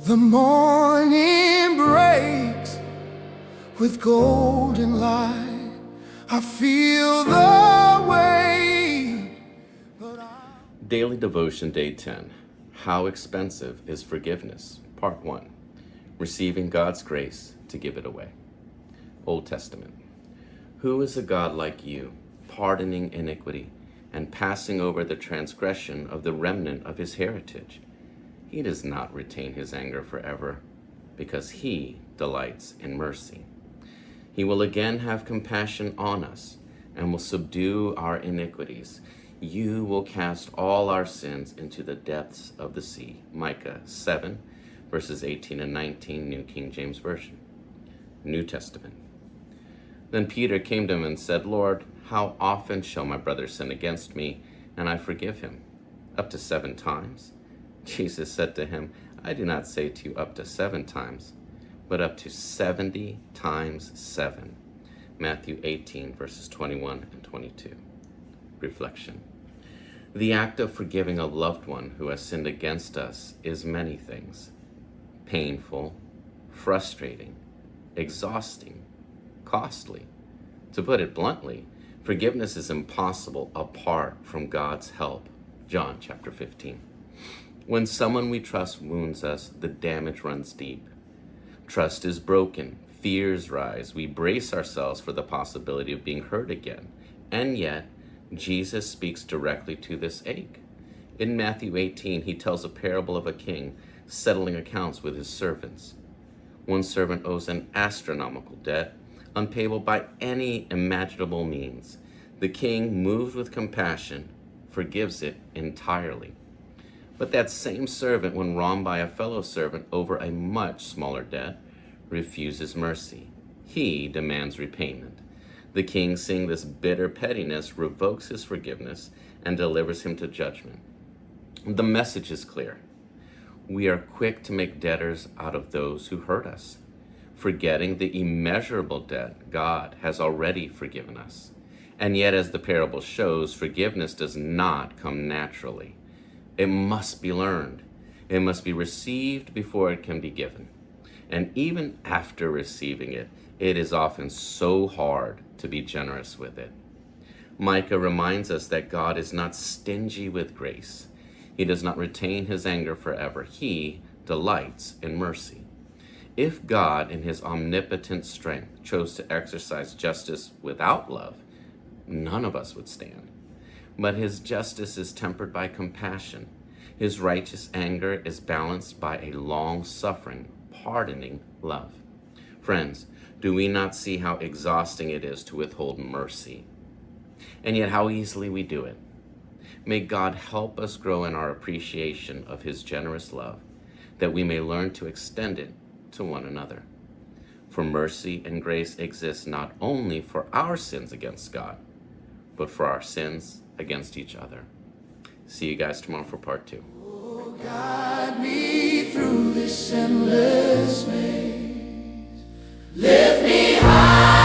The morning breaks with golden light. I feel the weight. Daily Devotion Day 10. How expensive is forgiveness? Part 1. Receiving God's grace to give it away. Old Testament. Who is a God like you, pardoning iniquity and passing over the transgression of the remnant of his heritage? He does not retain his anger forever, because he delights in mercy. He will again have compassion on us and will subdue our iniquities. You will cast all our sins into the depths of the sea. Micah 7, verses 18 and 19, New King James Version. New Testament. Then Peter came to him and said, Lord, how often shall my brother sin against me, and I forgive him? Up to 7 times? Jesus said to him, I do not say to you up to 7 times, but up to 70 times 7. Matthew 18, verses 21 and 22. Reflection. The act of forgiving a loved one who has sinned against us is many things: painful, frustrating, exhausting, costly. To put it bluntly, forgiveness is impossible apart from God's help. John chapter 15. When someone we trust wounds us, the damage runs deep. Trust is broken, fears rise, we brace ourselves for the possibility of being hurt again. And yet, Jesus speaks directly to this ache. In Matthew 18, he tells a parable of a king settling accounts with his servants. One servant owes an astronomical debt, unpayable by any imaginable means. The king, moved with compassion, forgives it entirely. But that same servant, when wronged by a fellow servant over a much smaller debt, refuses mercy. He demands repayment. The king, seeing this bitter pettiness, revokes his forgiveness and delivers him to judgment. The message is clear. We are quick to make debtors out of those who hurt us, forgetting the immeasurable debt God has already forgiven us. And yet, as the parable shows, forgiveness does not come naturally. It must be learned. It must be received before it can be given. And even after receiving it, it is often so hard to be generous with it. Micah reminds us that God is not stingy with grace. He does not retain his anger forever. He delights in mercy. If God, in his omnipotent strength, chose to exercise justice without love, none of us would stand. But his justice is tempered by compassion. His righteous anger is balanced by a long-suffering, pardoning love. Friends, do we not see how exhausting it is to withhold mercy? And yet how easily we do it. May God help us grow in our appreciation of his generous love, that we may learn to extend it to one another. For mercy and grace exist not only for our sins against God, but for our sins against each other. See you guys tomorrow for part 2. Oh, guide me through this endless maze. Lift me high.